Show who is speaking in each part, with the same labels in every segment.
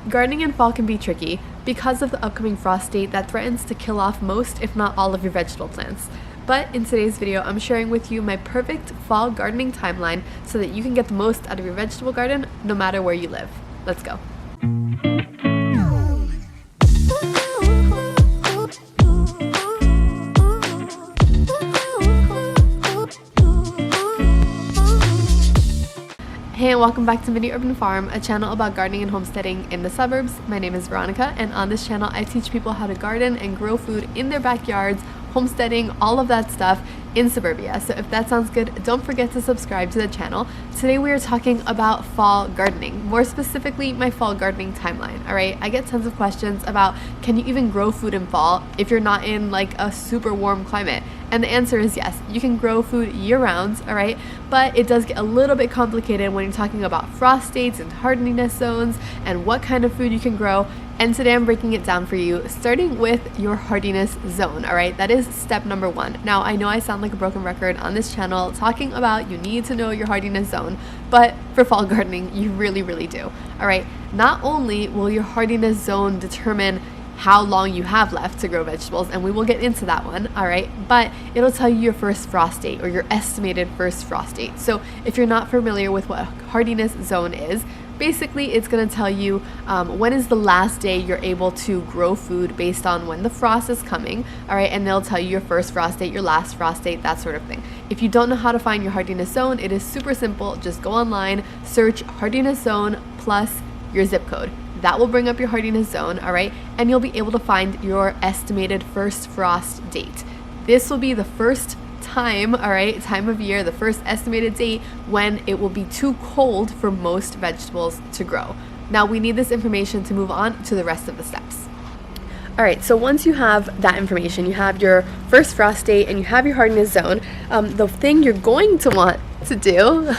Speaker 1: Gardening in fall can be tricky because of the upcoming frost date that threatens to kill off most, if not all, of your vegetable plants. But in today's video, I'm sharing with you my perfect fall gardening timeline so that you can get the most out of your vegetable garden no matter where you live. Let's go. Hey, and welcome back to Mini Urban Farm, a channel about gardening and homesteading in the suburbs. My name is Veronica, and on this channel I teach people how to garden and grow food in their backyards, homesteading, all of that stuff in suburbia. So if that sounds good, don't forget to subscribe to the channel. Today we are talking about fall gardening, more specifically my fall gardening timeline. All right, I get tons of questions about, can you even grow food in fall if you're not in like a super warm climate? And the answer is yes, you can grow food year-round, all right? But it does get a little bit complicated when you're talking about frost dates and hardiness zones and what kind of food you can grow. And today I'm breaking it down for you, starting with your hardiness zone, all right? That is step number one. Now, I know I sound like a broken record on this channel talking about you need to know your hardiness zone, but for fall gardening, you really, really do, all right? Not only will your hardiness zone determine how long you have left to grow vegetables, and we will get into that one, all right, but it'll tell you your first frost date or your estimated first frost date. So if you're not familiar with what hardiness zone is, basically it's going to tell you when is the last day you're able to grow food based on when the frost is coming, all right, and they'll tell you your first frost date, your last frost date, that sort of thing. If you don't know how to find your hardiness zone, it is super simple. Just go online, search hardiness zone plus your zip code. That will bring up your hardiness zone, all right, and you'll be able to find your estimated first frost date. This will be the first time, all right, time of year, the first estimated date when it will be too cold for most vegetables to grow. Now, we need this information to move on to the rest of the steps. All right, so once you have that information, you have your first frost date and you have your hardiness zone, the thing you're going to want to do,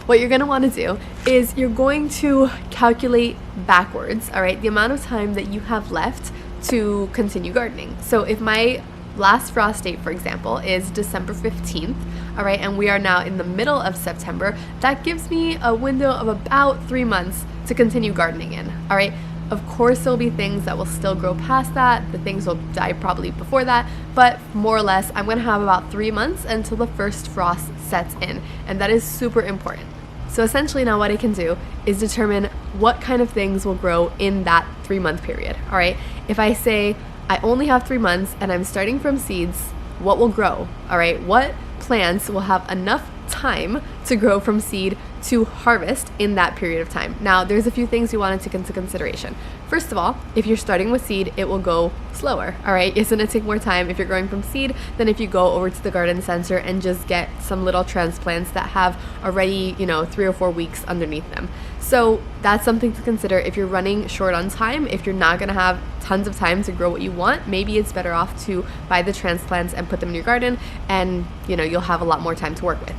Speaker 1: what you're going to want to do is you're going to calculate backwards, all right, the amount of time that you have left to continue gardening. So if my last frost date, for example, is December 15th, all right, and we are now in the middle of September, that gives me a window of about 3 months to continue gardening in, all right. Of course, there'll be things that will still grow past that. The things will die probably before that, but more or less, I'm gonna have about 3 months until the first frost sets in, and that is super important. So essentially now what I can do is determine what kind of things will grow in that 3-month period, all right? If I say I only have 3 months and I'm starting from seeds, what will grow, all right? What plants will have enough time to grow from seed to harvest in that period of time? Now, there's a few things you want to take into consideration. First of all, if you're starting with seed, it will go slower, all right? It's going to take more time if you're growing from seed than if you go over to the garden center and just get some little transplants that have already, 3 or 4 weeks underneath them. So that's something to consider if you're running short on time. If you're not going to have tons of time to grow what you want, maybe it's better off to buy the transplants and put them in your garden, and you'll have a lot more time to work with.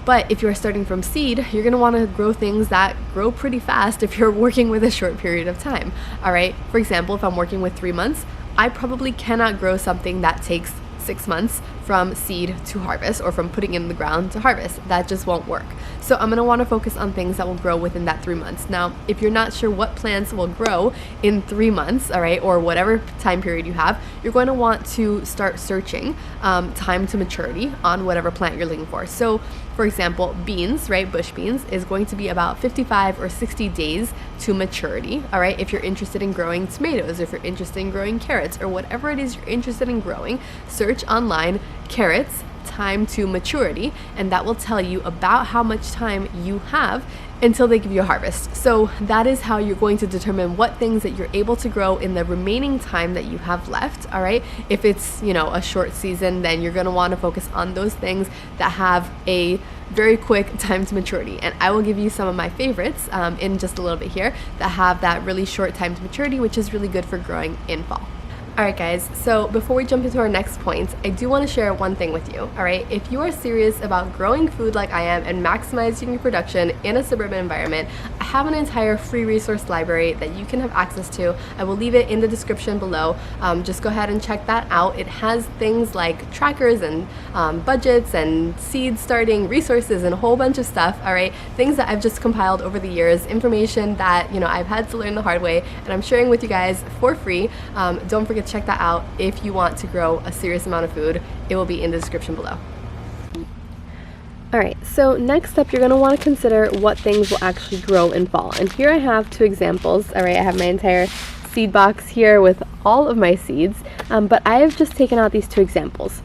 Speaker 1: But if you're starting from seed, you're going to want to grow things that grow pretty fast if you're working with a short period of time, all right? For example, if I'm working with 3 months, I probably cannot grow something that takes 6 months from seed to harvest, or from putting it in the ground to harvest. That just won't work. So I'm going to want to focus on things that will grow within that 3 months. Now, if you're not sure what plants will grow in 3 months, all right, or whatever time period you have, you're going to want to start searching time to maturity on whatever plant you're looking for. So for example, beans, right, bush beans is going to be about 55 or 60 days to maturity, all right? If you're interested in growing tomatoes, if you're interested in growing carrots, or whatever it is you're interested in growing, search online carrots time to maturity, and that will tell you about how much time you have until they give you a harvest. So that is how you're going to determine what things that you're able to grow in the remaining time that you have left, all right? If it's, a short season, then you're gonna wanna focus on those things that have a very quick time to maturity. And I will give you some of my favorites in just a little bit here that have that really short time to maturity, which is really good for growing in fall. Alright guys, so before we jump into our next point, I do want to share one thing with you, alright? If you are serious about growing food like I am and maximizing your production in a suburban environment, I have an entire free resource library that you can have access to. I will leave it in the description below. Just go ahead and check that out. It has things like trackers and budgets and seed starting resources and a whole bunch of stuff, alright? Things that I've just compiled over the years, information that, you know, I've had to learn the hard way, and I'm sharing with you guys for free. Don't forget to check that out if you want to grow a serious amount of food. It will be in the description below. Alright, so next up you're going to want to consider what things will actually grow in fall. And here I have two examples. Alright, I have my entire seed box here with all of my seeds, but I have just taken out these two examples.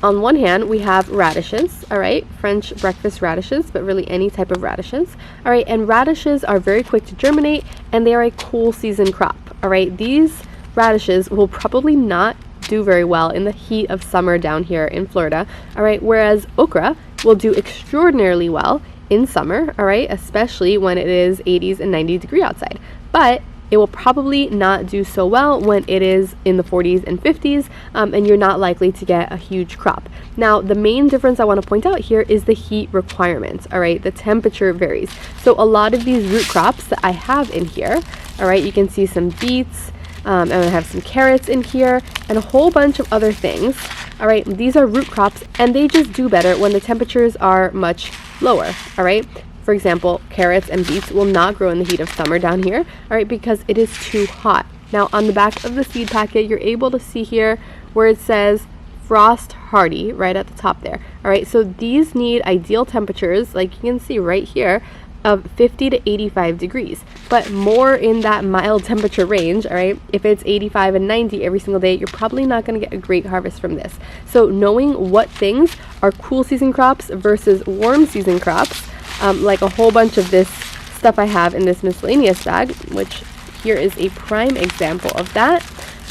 Speaker 1: On one hand, we have radishes, alright, French breakfast radishes, but really any type of radishes. Alright, and radishes are very quick to germinate and they are a cool season crop. Alright, these radishes will probably not do very well in the heat of summer down here in Florida, alright, whereas okra will do extraordinarily well in summer, alright, especially when it is 80s and 90 degree outside, but it will probably not do so well when it is in the 40s and 50s, and you're not likely to get a huge crop. Now, the main difference I want to point out here is the heat requirements, alright, the temperature varies. So a lot of these root crops that I have in here, alright, you can see some beets, and I have some carrots in here and a whole bunch of other things. Alright, these are root crops and they just do better when the temperatures are much lower. Alright, for example, carrots and beets will not grow in the heat of summer down here, alright, because it is too hot. Now on the back of the seed packet, you're able to see here where it says frost hardy right at the top there. Alright, so these need ideal temperatures, like you can see right here, of 50 to 85 degrees, but more in that mild temperature range. All right, if it's 85 and 90 every single day, you're probably not going to get a great harvest from this. So knowing what things are cool season crops versus warm season crops, like a whole bunch of this stuff I have in this miscellaneous bag, which here is a prime example of that.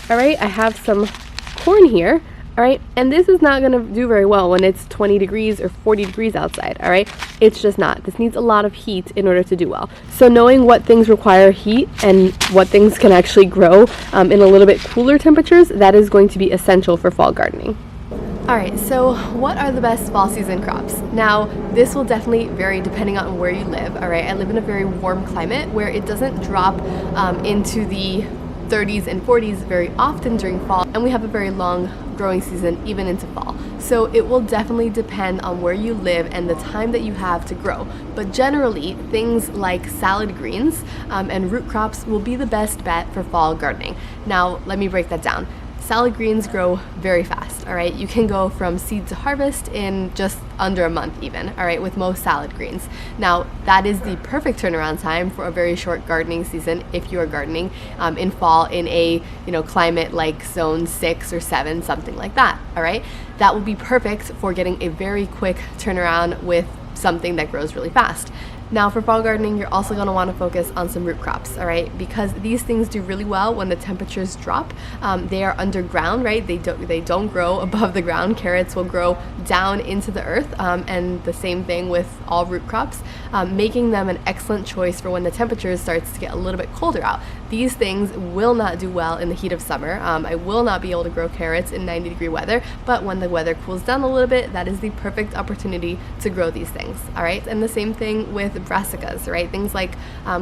Speaker 1: All right, I have some corn here. Alright, and this is not going to do very well when it's 20 degrees or 40 degrees outside, alright? It's just not. This needs a lot of heat in order to do well. So knowing what things require heat and what things can actually grow in a little bit cooler temperatures, that is going to be essential for fall gardening. Alright, so what are the best fall season crops? Now, this will definitely vary depending on where you live, alright? I live in a very warm climate where it doesn't drop into the 30s and 40s very often during fall, and we have a very long growing season even into fall. So it will definitely depend on where you live and the time that you have to grow. But generally, things like salad greens and root crops will be the best bet for fall gardening. Now, let me break that down. Salad greens grow very fast, all right? You can go from seed to harvest in just under a month even, all right, with most salad greens. Now, that is the perfect turnaround time for a very short gardening season if you are gardening in fall in a, you know, climate like zone 6 or 7, something like that, all right? That will be perfect for getting a very quick turnaround with something that grows really fast. Now for fall gardening, you're also going to want to focus on some root crops, all right? Because these things do really well when the temperatures drop. They are underground, right? They don't grow above the ground. Carrots will grow down into the earth, and the same thing with all root crops, making them an excellent choice for when the temperatures starts to get a little bit colder out. These things will not do well in the heat of summer. I will not be able to grow carrots in 90-degree weather, but when the weather cools down a little bit, that is the perfect opportunity to grow these things, all right? And the same thing with brassicas, right? Things like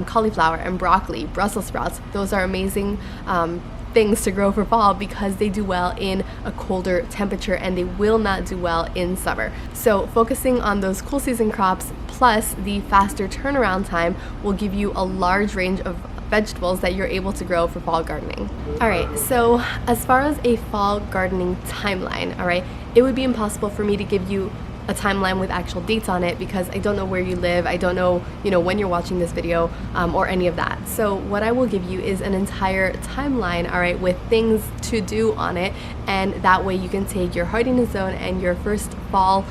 Speaker 1: cauliflower and broccoli, Brussels sprouts. Those are amazing things to grow for fall because they do well in a colder temperature and they will not do well in summer. So focusing on those cool season crops plus the faster turnaround time will give you a large range of vegetables that you're able to grow for fall gardening. Alright, so as far as a fall gardening timeline, alright, it would be impossible for me to give you a timeline with actual dates on it because I don't know where you live, I don't know, when you're watching this video or any of that. So what I will give you is an entire timeline, all right, with things to do on it, and that way you can take your hardiness zone and your first fall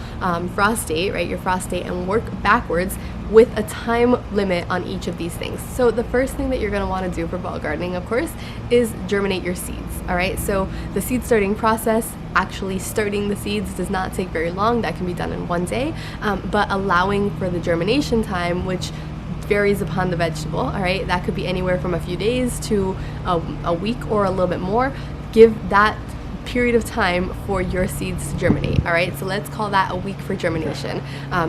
Speaker 1: frost date, right, your frost date, and work backwards with a time limit on each of these things. So the first thing that you're going to want to do for fall gardening, of course, is germinate your seeds, all right? So the seed starting process, actually starting the seeds, does not take very long. That can be done in one day, but allowing for the germination time, which varies upon the vegetable, all right? That could be anywhere from a few days to a week or a little bit more. give that period of time for your seeds to germinate. All right, so let's call that a week for germination,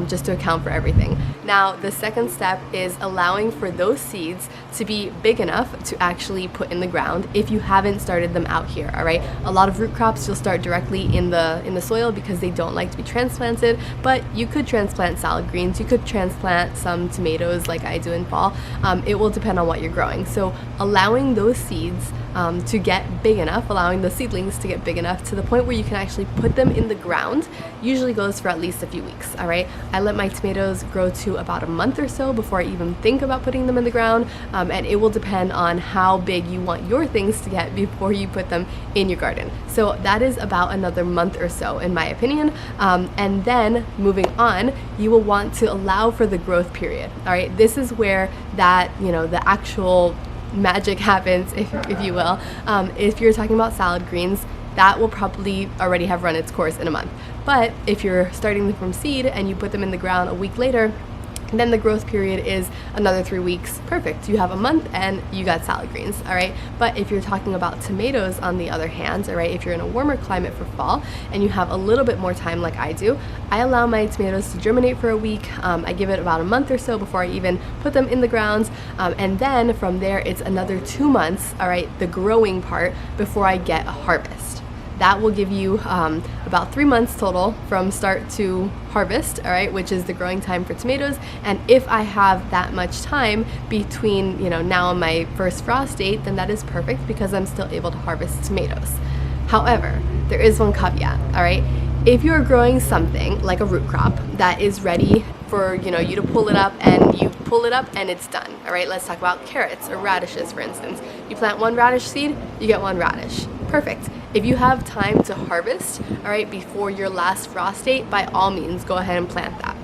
Speaker 1: just to account for everything. Now, the second step is allowing for those seeds to be big enough to actually put in the ground if you haven't started them out here. All right, a lot of root crops you'll start directly in the soil because they don't like to be transplanted, but you could transplant salad greens, you could transplant some tomatoes like I do in fall. It will depend on what you're growing. So allowing those seeds to get big enough, allowing the seedlings to get big enough to the point where you can actually put them in the ground usually goes for at least a few weeks. All right, I let my tomatoes grow to about a month or so before I even think about putting them in the ground, and it will depend on how big you want your things to get before you put them in your garden. So that is about another month or so in my opinion, and then moving on, you will want to allow for the growth period. All right, this is where that, the actual magic happens, if you will. If you're talking about salad greens, that will probably already have run its course in a month. But if you're starting them from seed and you put them in the ground a week later, then the growth period is another 3 weeks. Perfect. You have a month and you got salad greens. All right. But if you're talking about tomatoes, on the other hand, all right, if you're in a warmer climate for fall and you have a little bit more time like I do, I allow my tomatoes to germinate for a week. I give it about a month or so before I even put them in the ground. And then from there, it's another 2 months, all right, the growing part, before I get a harvest. That will give you about 3 months total from start to harvest, all right, which is the growing time for tomatoes. And if I have that much time between, now and my first frost date, then that is perfect because I'm still able to harvest tomatoes. However, there is one caveat, all right? If you're growing something like a root crop that is ready for you to pull it up, and you pull it up and it's done, all right? Let's talk about carrots or radishes, for instance. You plant one radish seed, you get one radish. Perfect. If you have time to harvest, all right, before your last frost date, by all means, go ahead and plant that.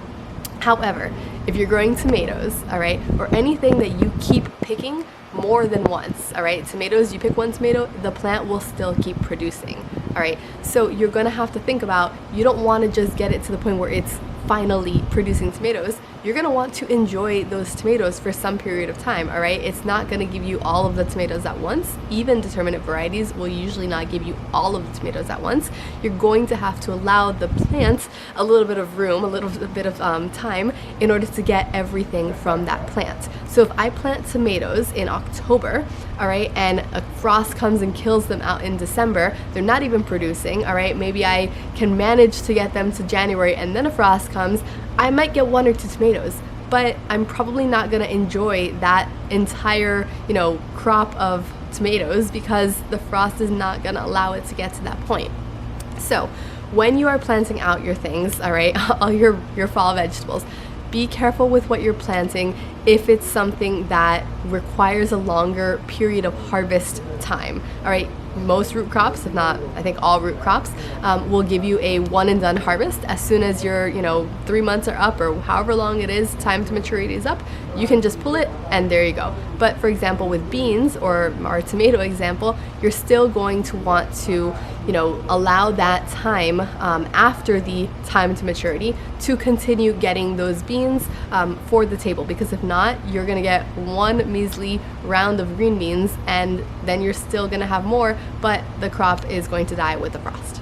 Speaker 1: However, if you're growing tomatoes, all right, or anything that you keep picking more than once, all right, tomatoes, you pick one tomato, the plant will still keep producing, all right? So you're gonna have to think about, you don't wanna just get it to the point where it's finally producing tomatoes. You're gonna want to enjoy those tomatoes for some period of time, all right? It's not gonna give you all of the tomatoes at once. Even determinate varieties will usually not give you all of the tomatoes at once. You're going to have to allow the plant a little bit of room, a little bit of time in order to get everything from that plant. So if I plant tomatoes in October, all right, and a frost comes and kills them out in December, they're not even producing, all right? Maybe I can manage to get them to January and then a frost comes, I might get 1 or 2 tomatoes, but I'm probably not gonna enjoy that entire, crop of tomatoes because the frost is not gonna allow it to get to that point. So when you are planting out your things, all right, all your fall vegetables, be careful with what you're planting if it's something that requires a longer period of harvest time, all right? Most root crops, if not, I think all root crops, will give you a one and done harvest. As soon as your 3 months are up, or however long it is, time to maturity is up, you can just pull it and there you go. But for example, with beans or our tomato example, you're still going to want to allow that time after the time to maturity to continue getting those beans for the table, because if not, you're gonna get one measly round of green beans and then you're still gonna have more, but the crop is going to die with the frost.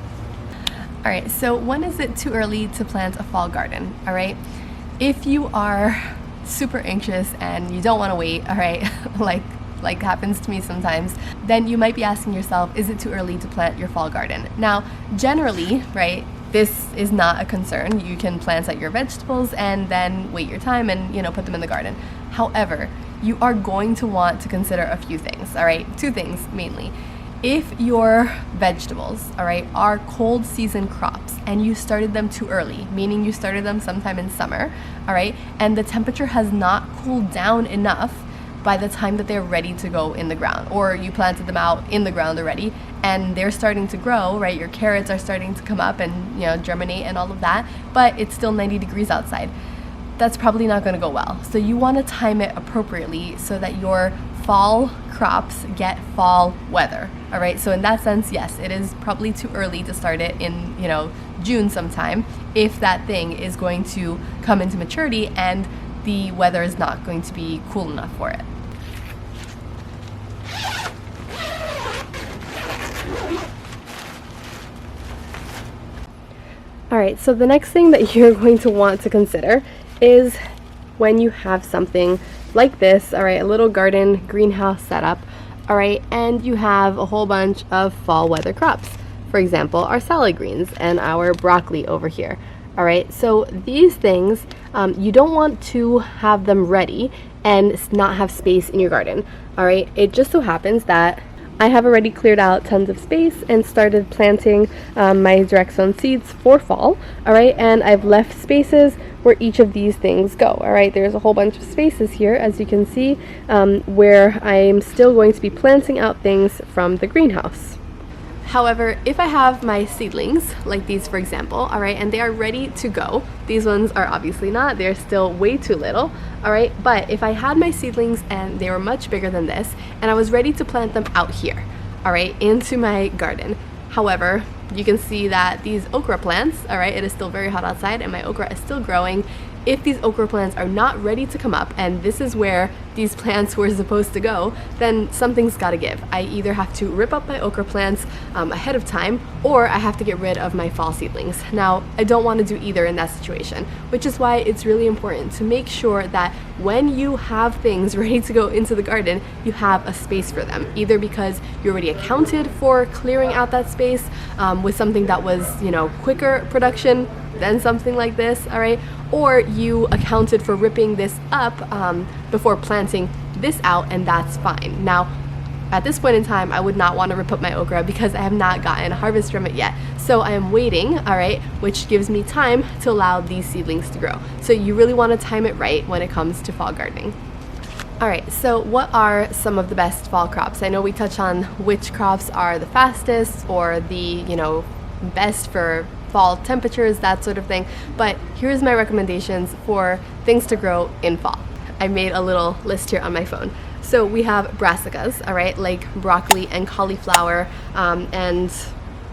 Speaker 1: All right, so when is it too early to plant a fall garden? All right, if you are super anxious and you don't want to wait, all right, like happens to me sometimes, then you might be asking yourself, is it too early to plant your fall garden? Now, generally, right, this is not a concern. You can plant out your vegetables and then wait your time and put them in the garden. However, you are going to want to consider a few things, all right? 2 things mainly. If your vegetables, all right, are cold season crops and you started them too early, meaning you started them sometime in summer, all right, and the temperature has not cooled down enough by the time that they're ready to go in the ground, or you planted them out in the ground already and they're starting to grow, right? Your carrots are starting to come up and germinate and all of that, but it's still 90 degrees outside. That's probably not going to go well. So you want to time it appropriately so that your fall crops get fall weather, all right? So in that sense, yes, it is probably too early to start it in June sometime if that thing is going to come into maturity and the weather is not going to be cool enough for it. Alright, so the next thing that you're going to want to consider is when you have something like this, alright, a little garden greenhouse setup, alright, and you have a whole bunch of fall weather crops. For example, our salad greens and our broccoli over here. Alright, so these things, you don't want to have them ready and not have space in your garden. Alright, it just so happens that I have already cleared out tons of space and started planting my direct sown seeds for fall, alright, and I've left spaces where each of these things go, alright. There's a whole bunch of spaces here, as you can see, where I'm still going to be planting out things from the greenhouse. However, if I have my seedlings, like these for example, alright, and they are ready to go, these ones are obviously not, they're still way too little, alright, but if I had my seedlings and they were much bigger than this, and I was ready to plant them out here, alright, into my garden. However, you can see that these okra plants, alright, it is still very hot outside and my okra is still growing. If these okra plants are not ready to come up, and this is where these plants were supposed to go, then something's got to give. I either have to rip up my okra plants ahead of time, or I have to get rid of my fall seedlings. Now, I don't want to do either in that situation, which is why it's really important to make sure that when you have things ready to go into the garden, you have a space for them, either because you already accounted for clearing out that space with something that was, you know, quicker production than something like this, alright, or you accounted for ripping this up before planting this out, and that's fine. Now, at this point in time, I would not want to rip up my okra because I have not gotten a harvest from it yet. So I am waiting, alright, which gives me time to allow these seedlings to grow. So you really want to time it right when it comes to fall gardening. Alright, so what are some of the best fall crops? I know we touch on which crops are the fastest or the, you know, best for fall temperatures, that sort of thing, but here's my recommendations for things to grow in fall. I made a little list here on my phone. So we have brassicas, alright, like broccoli and cauliflower and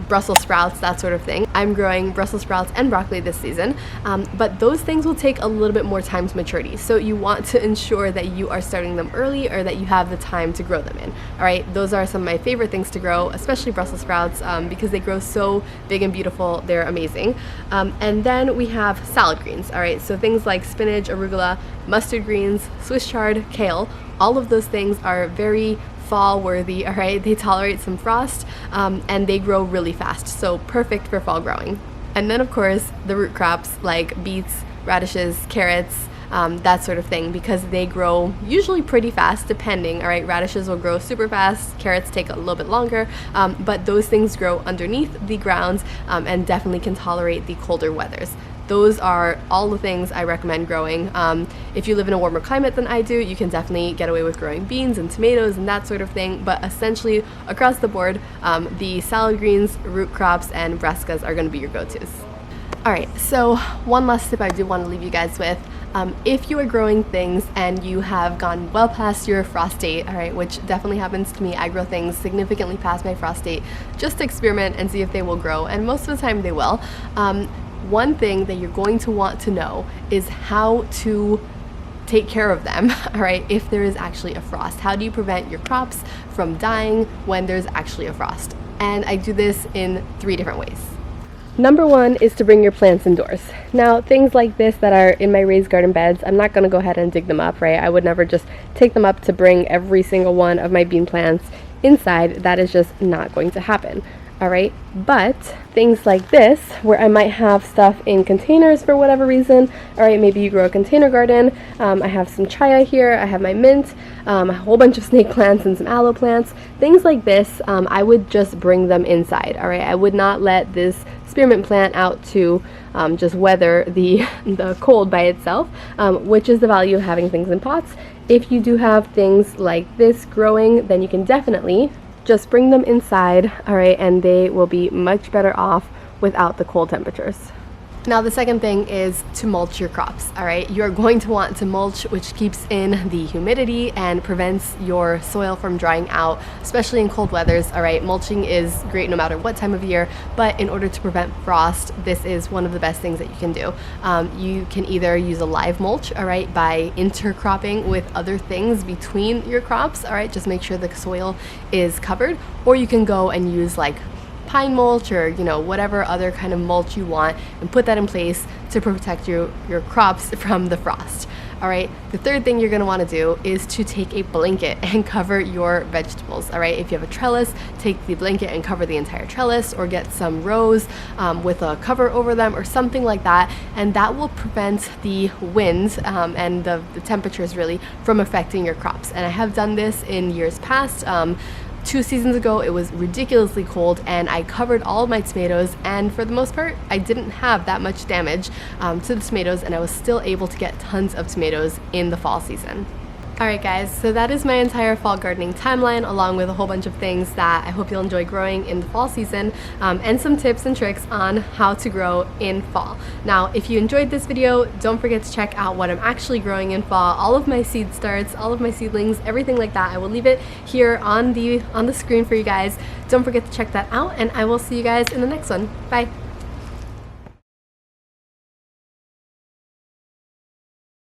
Speaker 1: Brussels sprouts, that sort of thing. I'm growing Brussels sprouts and broccoli this season, but those things will take a little bit more time to maturity. So you want to ensure that you are starting them early or that you have the time to grow them in. All right, those are some of my favorite things to grow, especially Brussels sprouts, because they grow so big and beautiful. They're amazing. And then we have salad greens. All right, so things like spinach, arugula, mustard greens, Swiss chard, kale. All of those things are very fall worthy, all right? They tolerate some frost and they grow really fast, so perfect for fall growing. And then of course the root crops like beets, radishes, carrots, that sort of thing, because they grow usually pretty fast depending, all right? Radishes will grow super fast, carrots take a little bit longer, but those things grow underneath the ground and definitely can tolerate the colder weathers. Those are all the things I recommend growing. If you live in a warmer climate than I do, you can definitely get away with growing beans and tomatoes and that sort of thing, but essentially across the board, the salad greens, root crops, and brassicas are going to be your go-tos. Alright, so one last tip I do want to leave you guys with. If you are growing things and you have gone well past your frost date, alright, which definitely happens to me, I grow things significantly past my frost date just to experiment and see if they will grow, and most of the time they will. One thing that you're going to want to know is how to take care of them, all right, if there is actually a frost. How do you prevent your crops from dying when there's actually a frost? And I do this in 3 different ways. Number one is to bring your plants indoors. Now, things like this that are in my raised garden beds, I'm not going to go ahead and dig them up, right? I would never just take them up to bring every single one of my bean plants inside. That is just not going to happen. Alright, but things like this, where I might have stuff in containers for whatever reason, alright, maybe you grow a container garden, I have some chaya here, I have my mint, a whole bunch of snake plants and some aloe plants, things like this, I would just bring them inside, alright, I would not let this spearmint plant out to just weather the cold by itself, which is the value of having things in pots. If you do have things like this growing, then you can definitely just bring them inside, alright, and they will be much better off without the cold temperatures. Now the second thing is to mulch your crops, alright? You're going to want to mulch, which keeps in the humidity and prevents your soil from drying out, especially in cold weathers, alright? Mulching is great no matter what time of year, but in order to prevent frost, this is one of the best things that you can do. You can either use a live mulch, alright, by intercropping with other things between your crops, alright? Just make sure the soil is covered, or you can go and use like pine mulch or, you know, whatever other kind of mulch you want, and put that in place to protect your crops from the frost. All right, the third thing you're gonna wanna do is to take a blanket and cover your vegetables. All right, if you have a trellis, take the blanket and cover the entire trellis, or get some rows with a cover over them or something like that, and that will prevent the winds and the temperatures really from affecting your crops. And I have done this in years past. 2 seasons ago, it was ridiculously cold, and I covered all of my tomatoes, and for the most part, I didn't have that much damage to the tomatoes, and I was still able to get tons of tomatoes in the fall season. Alright guys, so that is my entire fall gardening timeline, along with a whole bunch of things that I hope you'll enjoy growing in the fall season, and some tips and tricks on how to grow in fall. Now, if you enjoyed this video, don't forget to check out what I'm actually growing in fall, all of my seed starts, all of my seedlings, everything like that. I will leave it here on the screen for you guys. Don't forget to check that out, and I will see you guys in the next one. Bye!